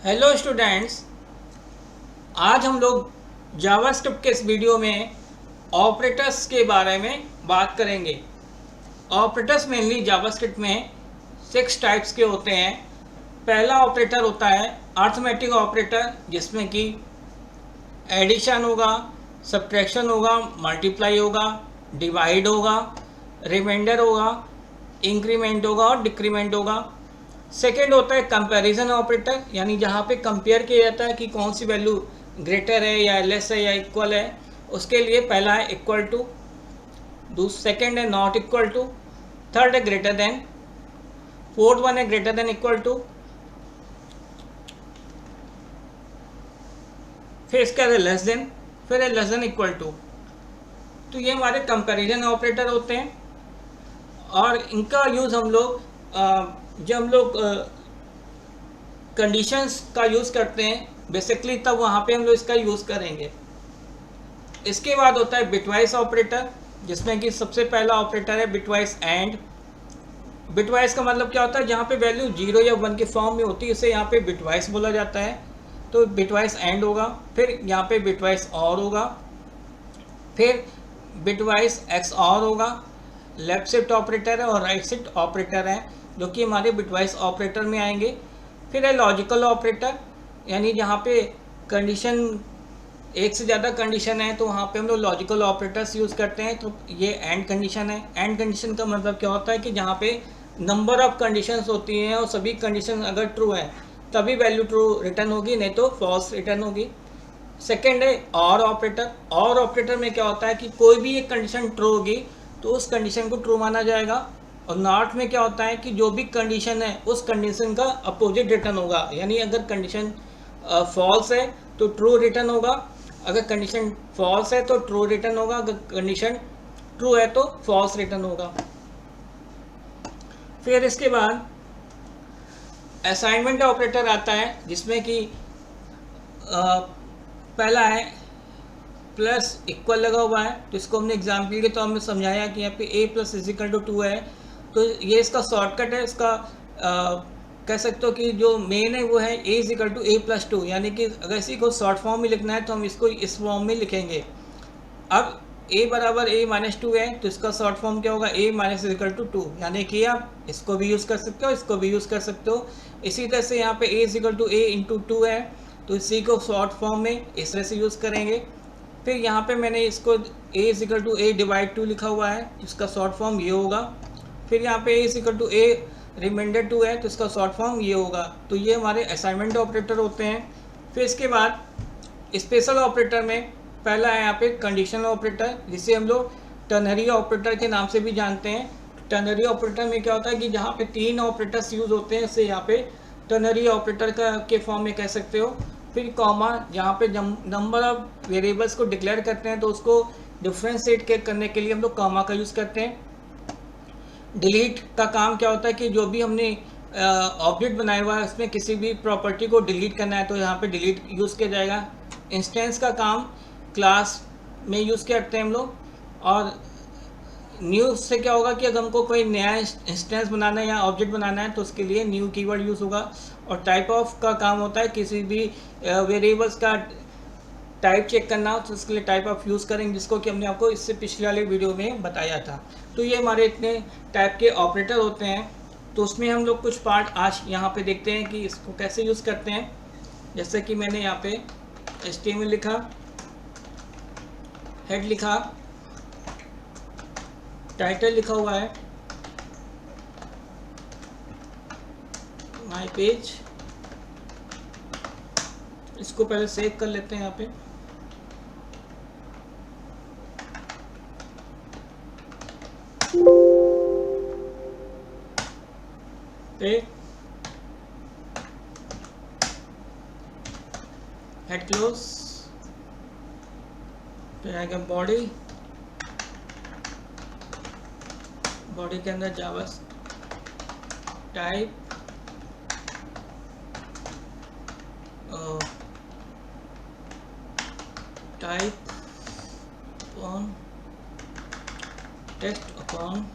Hello students, आज हम लोग जावास्क्रिप्ट के इस वीडियो में ऑपरेटर्स के बारे में बात करेंगे। ऑपरेटर्स मेनली जावास्क्रिप्ट में 6 टाइप्स के होते हैं। पहला ऑपरेटर होता है अरिथमेटिक ऑपरेटर, जिसमें कि एडिशन होगा, सब्ट्रैक्शन होगा, मल्टीप्लाई होगा, डिवाइड होगा, रिमाइंडर होगा, इंक्रीमेंट होगा और डिक्रीमेंट होगा। सेकेंड होता है कंपैरिजन ऑपरेटर, यानी जहाँ पे कंपेयर किया जाता है कि कौन सी वैल्यू ग्रेटर है या लेस है या इक्वल है। उसके लिए पहला है इक्वल टू, सेकेंड है नॉट इक्वल टू, थर्ड है ग्रेटर देन, फोर्थ वन है ग्रेटर देन इक्वल टू, फिर इसके बाद लेस देन, फिर है लेस देन इक्वल टू। तो ये हमारे कंपैरिजन ऑपरेटर होते हैं और इनका यूज़ हम लोग जब हम लोग कंडीशंस का यूज़ करते हैं बेसिकली, तब वहाँ पे हम लोग इसका यूज़ करेंगे। इसके बाद होता है बिटवाइस ऑपरेटर, जिसमें कि सबसे पहला ऑपरेटर है बिटवाइस एंड। बिटवाइस का मतलब क्या होता है, जहाँ पे वैल्यू 0 या 1 के फॉर्म में होती है इसे यहाँ पे बिटवाइस बोला जाता है। तो बिटवाइस एंड होगा, फिर यहाँ पे बिटवाइस और होगा, फिर बिटवाइस एक्स और होगा। लेफ्ट शिफ्ट ऑपरेटर है और राइट शिफ्ट ऑपरेटर है, जो कि हमारे बिटवाइस ऑपरेटर में आएंगे। फिर है लॉजिकल ऑपरेटर, यानी जहाँ पे कंडीशन एक से ज़्यादा कंडीशन है तो वहाँ पे हम लोग लॉजिकल ऑपरेटर्स यूज़ करते हैं। तो ये एंड कंडीशन है। एंड कंडीशन का मतलब क्या होता है कि जहाँ पे नंबर ऑफ कंडीशंस होती हैं और सभी कंडीशन अगर ट्रू है तभी वैल्यू ट्रू रिटर्न होगी, नहीं तो फॉल्स रिटर्न होगी। सेकेंड है और ऑपरेटर। और ऑपरेटर में क्या होता है कि कोई भी एक कंडीशन ट्रू होगी तो उस कंडीशन को ट्रू माना जाएगा। और नॉट में क्या होता है कि जो भी कंडीशन है उस कंडीशन का अपोजिट रिटर्न होगा, यानी अगर कंडीशन फॉल्स है तो ट्रू रिटर्न होगा, अगर कंडीशन फॉल्स है तो ट्रू रिटर्न होगा, अगर कंडीशन ट्रू है तो फॉल्स रिटर्न होगा। फिर इसके बाद असाइनमेंट ऑपरेटर आता है, जिसमें कि पहला है प्लस इक्वल लगा हुआ है। तो इसको हमने एग्जाम्पल के तौर में समझाया कि यहाँ पे a प्लस इजिकल टू 2 है, तो ये इसका शॉर्टकट है। इसका कह सकते हो कि जो मेन है वो है a equal to a plus 2, यानी कि अगर इसी को शॉर्ट फॉर्म में लिखना है तो हम इसको इस फॉर्म में लिखेंगे। अब a बराबर a माइनस 2 है तो इसका शॉर्ट फॉर्म क्या होगा, a माइनस इजिकल टू 2, यानी कि आप इसको भी यूज़ कर सकते हो, इसको भी यूज़ कर सकते हो। इसी तरह से यहाँ पे a equal to a into 2 है तो इसी को शॉर्ट फॉर्म में इस तरह से यूज़ करेंगे। फिर यहाँ पे मैंने इसको a equal to a divide 2 लिखा हुआ है, इसका शॉर्ट फॉर्म ये होगा। फिर यहाँ पे a equal to a reminder 2 है तो इसका शॉर्ट फॉर्म ये होगा। तो ये हमारे असाइनमेंट ऑपरेटर होते हैं। फिर इसके बाद स्पेशल ऑपरेटर में पहला है यहाँ पे कंडीशनल ऑपरेटर, जिसे हम लोग टर्नरी ऑपरेटर के नाम से भी जानते हैं। टर्नरी ऑपरेटर में क्या होता है कि जहाँ पे 3 ऑपरेटर्स यूज़ होते हैं, इसे यहाँ पे टर्नरी ऑपरेटर के फॉर्म में कह सकते हो। फिर कॉमा, जहाँ पे नंबर ऑफ वेरिएबल्स को डिक्लेयर करते हैं तो उसको डिफ्रेंशिएट करने के लिए हम लोग कॉमा का यूज़ करते हैं। डिलीट का काम क्या होता है कि जो भी हमने ऑब्जेक्ट बनाया हुआ है उसमें किसी भी प्रॉपर्टी को डिलीट करना है तो यहाँ पे डिलीट यूज़ किया जाएगा। इंस्टेंस का काम क्लास में यूज़ करते हैं हम लोग। और न्यू से क्या होगा कि अगर हमको कोई नया इंस्टेंस बनाना है या ऑब्जेक्ट बनाना है तो उसके लिए न्यू कीवर्ड यूज़ होगा। और टाइप ऑफ का काम होता है किसी भी वेरिएबल्स का टाइप चेक करना हो तो उसके लिए टाइप ऑफ यूज़ करेंगे, जिसको कि हमने आपको इससे पिछले वाले वीडियो में बताया था। तो ये हमारे इतने टाइप के ऑपरेटर होते हैं। तो उसमें हम लोग कुछ पार्ट आज यहाँ पे देखते हैं कि इसको कैसे यूज़ करते हैं। जैसे कि मैंने यहाँ पे HTML लिखा, हेड लिखा, टाइटल लिखा हुआ है, माय पेज। इसको पहले सेव कर लेते हैं यहाँ पे। हेड क्लोज, फिर आएगा बॉडी। बॉडी के अंदर Java type, type upon text upon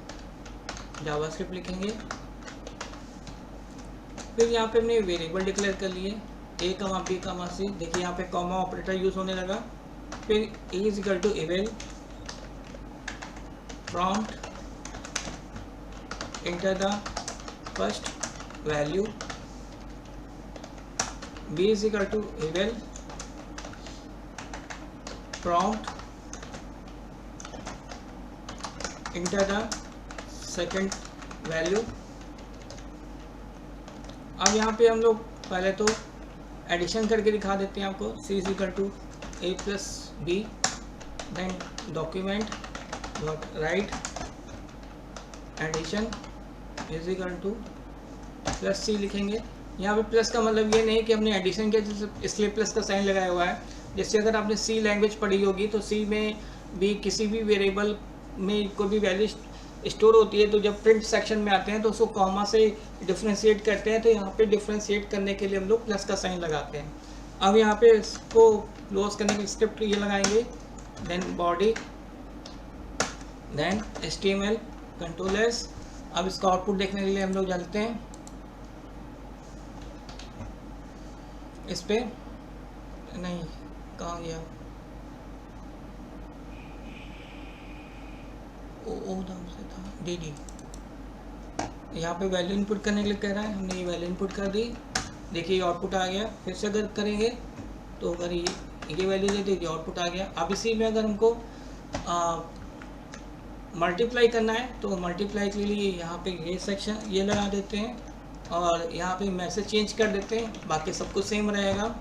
JavaScript लिखेंगे। फिर यहाँ पे हमने वेरिएबल डिक्लेयर कर लिए ए कमा बी कमा सी, देखिए यहाँ पे कॉमा ऑपरेटर यूज होने लगा। फिर A is equal to eval prompt enter the first value, B is equal to eval prompt enter the second value. अब यहाँ पे हम लोग पहले तो एडिशन करके दिखा देते हैं आपको। C is equal to A plus B, then document dot write addition is equal to plus C लिखेंगे। यहाँ पे प्लस का मतलब ये नहीं कि हमने एडिशन किया जैसे इसलिए प्लस का साइन लगाया हुआ है। जैसे अगर आपने सी लैंग्वेज पढ़ी होगी तो सी में भी किसी भी वेरिएबल में कोई भी वैल्यू स्टोर होती है तो जब प्रिंट सेक्शन में आते हैं तो उसको कॉमा से डिफ्रेंशिएट करते हैं, तो यहाँ पे डिफ्रेंशिएट करने के लिए हम लोग प्लस का साइन लगाते हैं। अब यहाँ पे इसको क्लोज करने की स्क्रिप्ट ये लगाएंगे, then body, then HTML control S. अब इसका आउटपुट देखने के लिए हम लोग चलते हैं इस पे, नहीं कहाँ गया, ओ नाम से था डी। यहाँ पे वैल्यू इनपुट करने के लिए कह रहा है, हमने ये वैल्यू इनपुट कर दी, देखिए ये आउटपुट आ गया। फिर से अगर करेंगे तो अगर ये वैल्यू दे दी आउटपुट आ गया। अब इसी में अगर हमको मल्टीप्लाई करना है तो मल्टीप्लाई के लिए यहाँ पे ये सेक्शन ये लगा देते हैं और यहाँ पे मैसेज चेंज कर देते हैं, बाकी सब कुछ सेम रहेगा।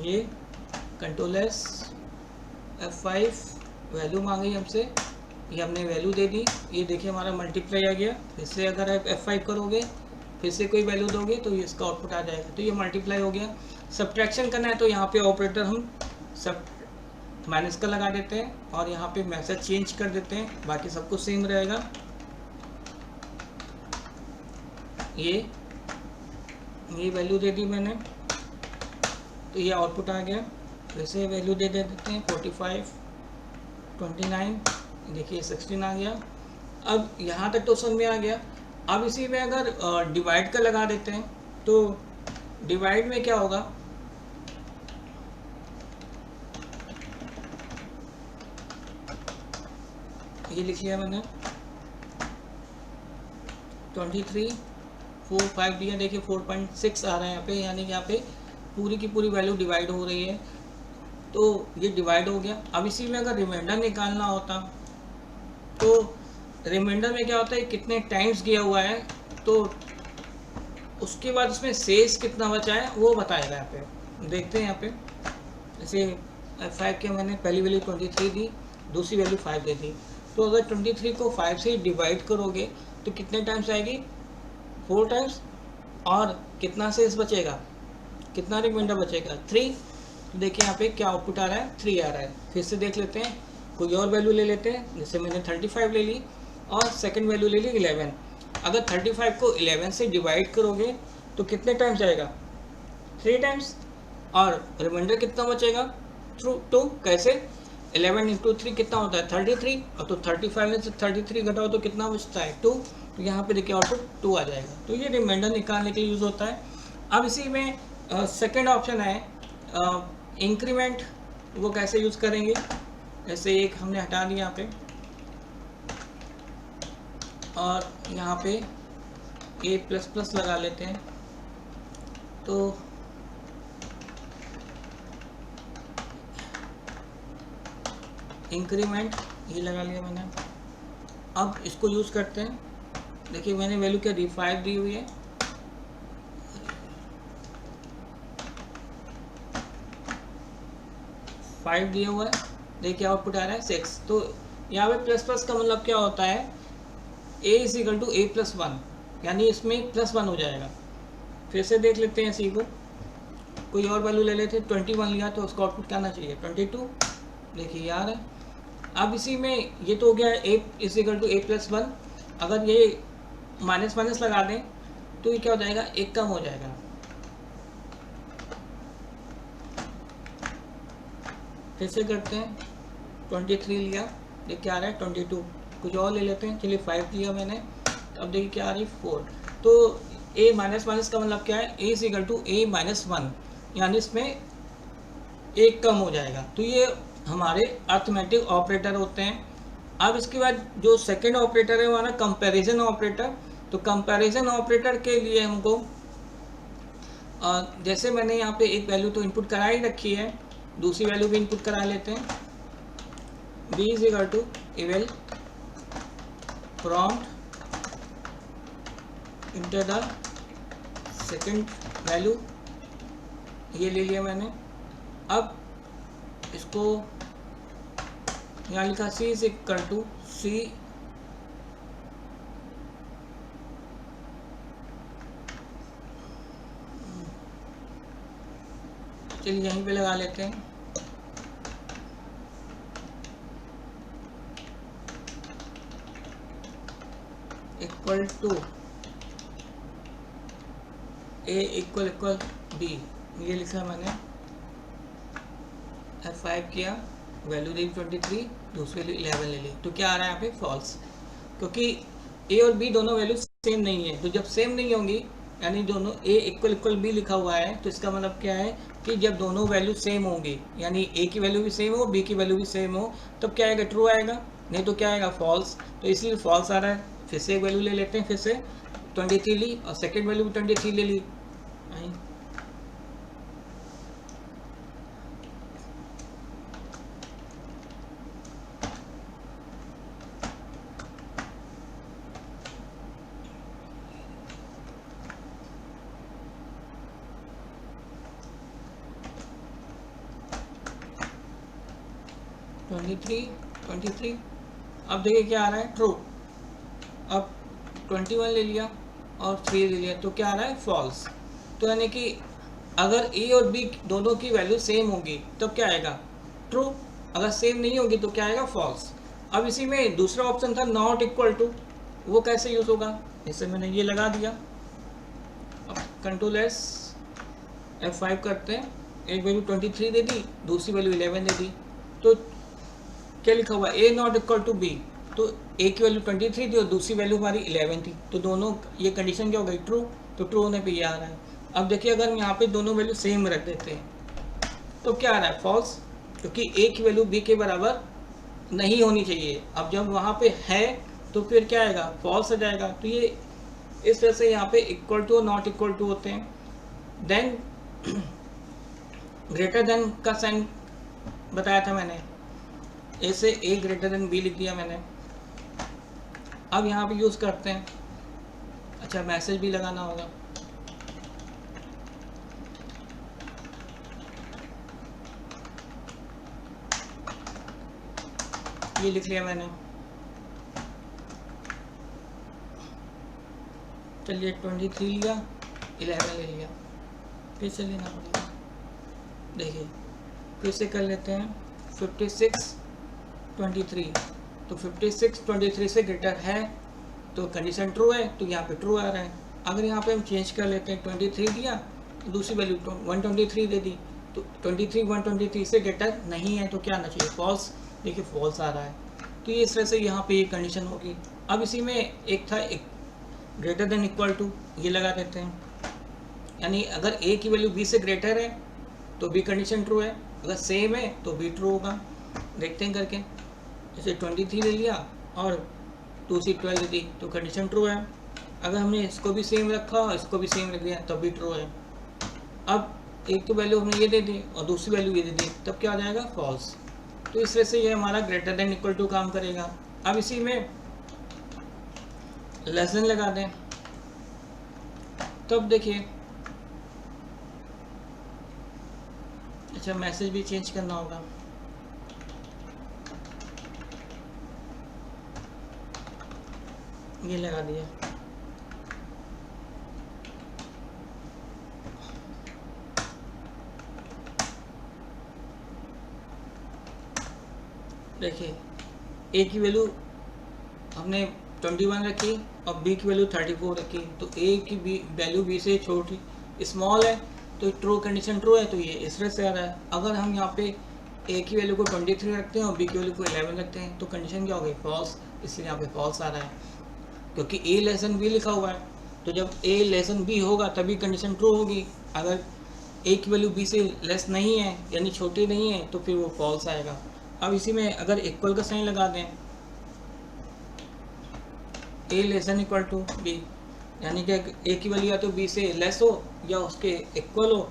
ये कंट्रोल एस F5 वैल्यू मांगी हमसे, ये हमने वैल्यू दे दी, ये देखिए हमारा मल्टीप्लाई आ गया। फिर से अगर आप F5 करोगे फिर से कोई वैल्यू दोगे तो ये इसका आउटपुट आ जाएगा, तो ये मल्टीप्लाई हो गया। सब्ट्रैक्शन करना है तो यहाँ पे ऑपरेटर हम सब माइनस का लगा देते हैं और यहाँ पे मैसेज चेंज कर देते हैं, बाकी सब कुछ सेम रहेगा। ये वैल्यू दे दी मैंने तो ये आउटपुट आ गया। वैसे वैल्यू दे देते हैं 45 29, देखिए 16 आ गया। अब यहाँ तक तो समझ में आ गया। अब इसी में अगर डिवाइड का लगा देते हैं तो डिवाइड में क्या होगा, ये लिखिए मैंने 23 4 5 दिया, देखिए 4.6 आ रहा है यहाँ पे, यानी कि यहाँ पे पूरी की पूरी वैल्यू डिवाइड हो रही है, तो ये डिवाइड हो गया। अब इसी में अगर रिमाइंडर निकालना होता तो रिमाइंडर में क्या होता है, कितने टाइम्स गया हुआ है तो उसके बाद उसमें शेष कितना बचा है वो बताएगा। यहाँ पे देखते हैं, यहाँ पे जैसे 5 के मैंने पहली वैल्यू 23 दी, दूसरी वैल्यू 5 दे दी, तो अगर 23 को 5 से डिवाइड करोगे तो कितने टाइम्स आएगी, 4 टाइम्स, और कितना शेष बचेगा, कितना रिमाइंडर बचेगा, 3। तो देखिए यहाँ पे क्या आउटपुट आ रहा है, 3 आ रहा है। फिर से देख लेते हैं, कोई और वैल्यू ले लेते हैं, जैसे मैंने 35 ले ली और सेकंड वैल्यू ले ली 11। अगर 35 को 11 से डिवाइड करोगे तो कितने टाइम्स आएगा, 3 टाइम्स, और रिमाइंडर कितना बचेगा, 2। कैसे, 11 इंटू 3 कितना होता है 33, और तो 35 में से 33 घटाओ तो कितना बचता है 2। तो यहाँ पे देखिए आउटपुट 2 आ जाएगा। तो ये रिमाइंडर निकालने के लिए यूज़ होता है। अब इसी में सेकेंड ऑप्शन है इंक्रीमेंट, वो कैसे यूज़ करेंगे, जैसे एक हमने हटा दिया यहाँ पे और यहाँ पे a++ लगा लेते हैं, तो इंक्रीमेंट ये लगा लिया मैंने। अब इसको यूज़ करते हैं, देखिए मैंने वैल्यू क्या दी, 5 दी हुई है, दिया हुआ है, देखिए आउटपुट आ रहा है 6। तो यहाँ पे प्लस का मतलब क्या होता है, a is equal to a+1, यानी इसमें +1 हो जाएगा। फिर से देख लेते हैं, सी को कोई और वैल्यू ले लेते, 21 लिया तो उसका आउटपुट क्या आना चाहिए 22, देखिए यार है। अब इसी में ये तो हो गया a is equal to a+1, अगर ये माइनस माइनस लगा दें तो ये क्या हो जाएगा, 1 कम हो जाएगा। फिर से करते हैं, 23 लिया, देखिए क्या आ रहा है 22, कुछ और ले लेते हैं, चलिए 5 लिया मैंने, अब देखिए क्या आ रही है 4। तो ए माइनस माइनस का मतलब क्या है, A is equal to A minus one, यानी इसमें एक कम हो जाएगा। तो ये हमारे अर्थमेटिक ऑपरेटर होते हैं। अब इसके बाद जो सेकंड ऑपरेटर है वो हमारा कंपैरिजन ऑपरेटर। तो कंपैरिजन ऑपरेटर के लिए हमको जैसे मैंने यहाँ पे एक वैल्यू तो इनपुट करा ही रखी है, दूसरी वैल्यू भी इनपुट करा लेते हैं। b is equal to eval prompt enter the second value, ये ले लिया मैंने। अब इसको यहाँ लिखा c is equal to C चलिए यहीं पे लगा लेते हैं। Equal to A equal equal B, ये लिखा मैंने। F5 किया, वैल्यू दी 23, दूसरी वैल्यू 11 ले ली। तो क्या आ रहा है यहाँ पे फॉल्स, क्योंकि ए और बी दोनों वैल्यू सेम नहीं है। तो जब सेम नहीं होंगी, यानी दोनों ए इक्वल इक्वल बी लिखा हुआ है, तो इसका मतलब क्या है कि जब दोनों वैल्यू सेम होंगी, यानी ए की वैल्यू भी सेम हो, बी की वैल्यू भी सेम हो, तब क्या आएगा, ट्रू आएगा, नहीं तो क्या आएगा, फॉल्स। तो इसलिए फॉल्स आ रहा है। फिर से एक वैल्यू ले लेते हैं, फिर से 23 ली और सेकेंड वैल्यू भी 23 ले ली। 23। अब देखिए क्या आ रहा है, ट्रू। अब 21 ले लिया और 3 ले लिया, तो क्या आ रहा है, फॉल्स। तो यानी कि अगर ए और बी दोनों की वैल्यू सेम होगी तब क्या आएगा, ट्रू। अगर सेम नहीं होगी तो क्या आएगा, फॉल्स। अब इसी में दूसरा ऑप्शन था नॉट इक्वल टू, वो कैसे यूज़ होगा, इससे मैंने ये लगा दिया। अब कंट्रोल एस F5 करते हैं, एक वैल्यू 23 दे दी, दूसरी वैल्यू 11 दे दी। तो क्या लिखा हुआ, ए नॉट इक्वल टू बी, तो ए की वैल्यू 23 थी और दूसरी वैल्यू हमारी 11 थी, तो दोनों ये कंडीशन क्या हो गई, ट्रू। तो ट्रू होने पे ये आ रहा है। अब देखिए अगर हम यहाँ पे दोनों वैल्यू सेम रख देते हैं तो क्या आ रहा है, फॉल्स, क्योंकि ए की वैल्यू बी के बराबर नहीं होनी चाहिए। अब जब वहाँ पे है तो फिर क्या आएगा, फॉल्स आ जाएगा। तो ये इस तरह से यहाँ पे इक्वल टू और नॉट इक्वल टू होते हैं। देन ग्रेटर देन का साइन बताया था मैंने, ए से ए ग्रेटर देन बी लिख दिया मैंने। अब यहाँ पे यूज़ करते हैं, अच्छा मैसेज भी लगाना होगा। ये लिख लिया मैंने। चलिए 23 लिया, 11 ले लिया, फिर से लेना पड़ेगा। देखिए फिर से कर लेते हैं, 56 23, तो 56 23 से ग्रेटर है तो कंडीशन ट्रू है, तो यहाँ पे ट्रू आ रहा है। अगर यहाँ पे हम चेंज कर लेते हैं, 23 दिया तो दूसरी वैल्यू 123 दे दी, तो 23 123 से ग्रेटर नहीं है, तो क्या आना चाहिए, फॉल्स। देखिए फॉल्स आ रहा है। तो ये इस तरह से यहाँ पे ये कंडीशन होगी। अब इसी में एक था एक ग्रेटर देन इक्वल टू, ये लगा देते हैं, यानी अगर ए की वैल्यू बी से ग्रेटर है तो बी कंडीशन ट्रू है, अगर सेम है तो बी ट्रू होगा। देखते हैं करके, जैसे 23 ले लिया और दूसरी 12 दे दी, तो कंडीशन ट्रू है। अगर हमने इसको भी सेम रखा और इसको भी सेम रख दिया तब भी ट्रू है। अब एक तो वैल्यू हमने ये दे दी और दूसरी वैल्यू ये दे दी, तब क्या आ जाएगा, फॉल्स। तो इस तरह से ये हमारा ग्रेटर देन इक्वल टू काम करेगा। अब इसी में लेस देन लगा दें, तब देखिए, अच्छा मैसेज भी चेंज करना होगा। ये लगा दिया। देखिए ए की वैल्यू हमने 21 रखी और बी की वैल्यू 34 रखी, तो ए की वैल्यू बी से छोटी स्मॉल है, तो ट्रू कंडीशन ट्रू है, तो ये इस तरह से आ रहा है। अगर हम यहाँ पे ए की वैल्यू को 23 रखते हैं और बी की वैल्यू को 11 रखते हैं तो कंडीशन क्या हो गई, फॉल्स। इसलिए यहाँ पे फॉल्स आ रहा है, क्योंकि ए लेस देन बी लिखा हुआ है। तो जब a लेस देन b होगा तभी कंडीशन ट्रू होगी। अगर a की वैल्यू b से लेस नहीं है यानी छोटी नहीं है तो फिर वो फॉल्स आएगा। अब इसी में अगर इक्वल का साइन लगा दें, a less than equal to b, यानी कि a की वैल्यू या तो b से लेस हो या उसके इक्वल हो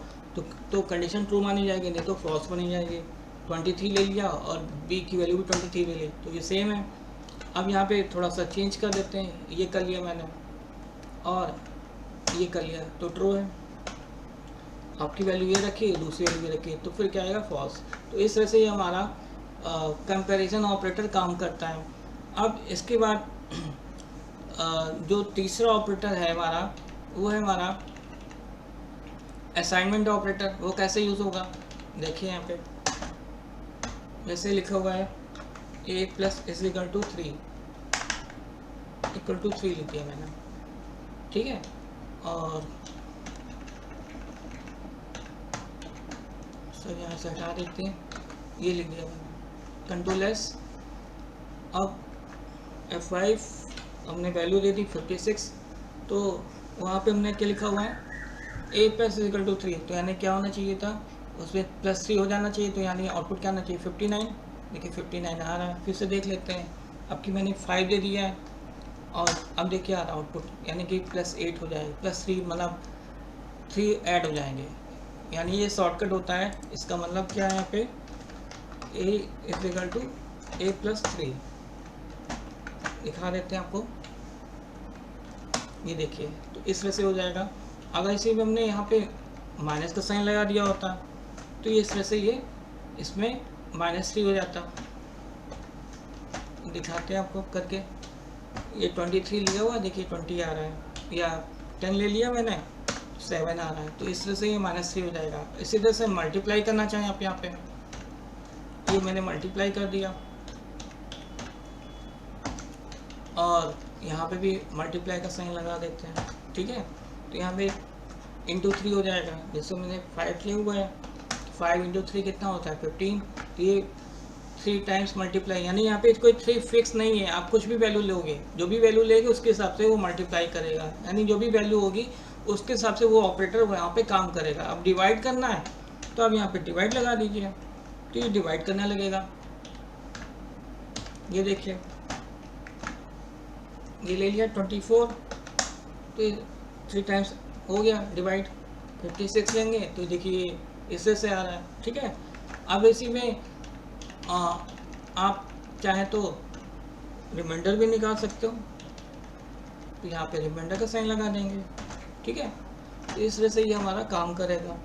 तो कंडीशन ट्रू मानी जाएगी, नहीं तो फॉल्स मानी जाएगी। 23 ले लिया और b की वैल्यू भी 23 ले ली तो ये सेम है। अब यहाँ पे थोड़ा सा चेंज कर देते हैं, ये कर लिया मैंने और ये कर लिया तो ट्रू है। आपकी वैल्यू ये रखी, दूसरी वैल्यू ये रखी, तो फिर क्या आएगा फॉल्स। तो इस तरह से ये हमारा कंपैरिजन ऑपरेटर काम करता है। अब इसके बाद जो तीसरा ऑपरेटर है हमारा वो है हमारा असाइनमेंट ऑपरेटर। वो कैसे यूज़ होगा देखिए, यहाँ पे जैसे लिखा हुआ है a plus is equal to 3 लिख दिया मैंने, ठीक है। और सर यहाँ से हटा देते हैं, ये लिख दिया मैंने कंट्रोल एस। अब F5 हमने वैल्यू दे दी 56, तो वहाँ पे हमने क्या लिखा हुआ है a plus is equal to 3, तो यानी क्या होना चाहिए था उसमें +3 हो जाना चाहिए, तो यानी आउटपुट क्या आना चाहिए 59। देखिए 59 आ रहा है। फिर से देख लेते हैं, अब की मैंने 5 दे दिया है और अब देखिए आ रहा आउटपुट, यानी कि +8 हो जाएगा, +3 मतलब 3 ऐड हो जाएंगे, यानी ये शॉर्टकट होता है। इसका मतलब क्या है यहाँ पे a is equal to a plus 3 दिखा देते हैं आपको, ये देखिए। तो इस तरह से हो जाएगा। अगर इसी में हमने यहाँ पे माइनस का साइन लगा दिया होता तो ये इस तरह से ये इसमें -3 हो जाता। दिखाते हैं आपको करके, ये 23 लिया हुआ, देखिए 20 आ रहा है, या 10 ले लिया मैंने 7 आ रहा है, तो इस तरह से ये -3 हो जाएगा। इसी तरह से मल्टीप्लाई करना चाहें आप यहाँ पे, ये मैंने मल्टीप्लाई कर दिया और यहाँ पे भी मल्टीप्लाई का साइन लगा देते हैं, ठीक है। तो यहाँ पे इंटू 3 हो जाएगा, जैसे मैंने 5 लिया हुआ है, 5 इंटू 3 कितना होता है 15। तो ये 3 टाइम्स मल्टीप्लाई, यानी यहाँ पे कोई 3 फिक्स नहीं है, आप कुछ भी वैल्यू लोगे, जो भी वैल्यू लेंगे उसके हिसाब से वो मल्टीप्लाई करेगा, यानी जो भी वैल्यू होगी उसके हिसाब से वो ऑपरेटर वहाँ पे काम करेगा। अब डिवाइड करना है तो अब यहाँ पे डिवाइड लगा दीजिए, तो ये डिवाइड करने लगेगा। ये देखिए ये ले लिया 24, तो 3 टाइम्स हो गया डिवाइड। 56 लेंगे तो देखिए इससे से आ रहा है, ठीक है। अब इसी में आप चाहें तो रिमाइंडर भी निकाल सकते हो, तो यहाँ पे रिमाइंडर का साइन लगा देंगे, ठीक है। तो इस तरह से ये हमारा काम करेगा।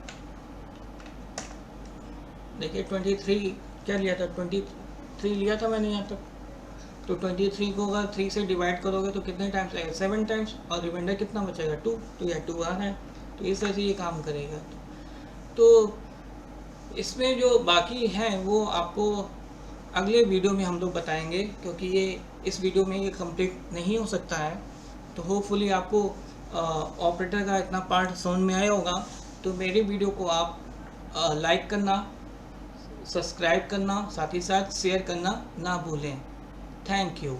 देखिए 23 क्या लिया था, 23 लिया था मैंने यहाँ तक, तो 23 को अगर 3 से डिवाइड करोगे तो कितने टाइम्स आएगा 7 टाइम्स, और रिमाइंडर कितना बचेगा 2, तो यह 2 आ रहा है। तो इस तरह से ये काम करेगा। तो इसमें जो बाकी हैं वो आपको अगले वीडियो में हम लोग बताएंगे, क्योंकि ये इस वीडियो में ये कंप्लीट नहीं हो सकता है। तो होपफुली आपको ऑपरेटर का इतना पार्ट समझ में आया होगा। तो मेरे वीडियो को आप लाइक करना, सब्सक्राइब करना, साथ ही साथ शेयर करना ना भूलें। Thank you.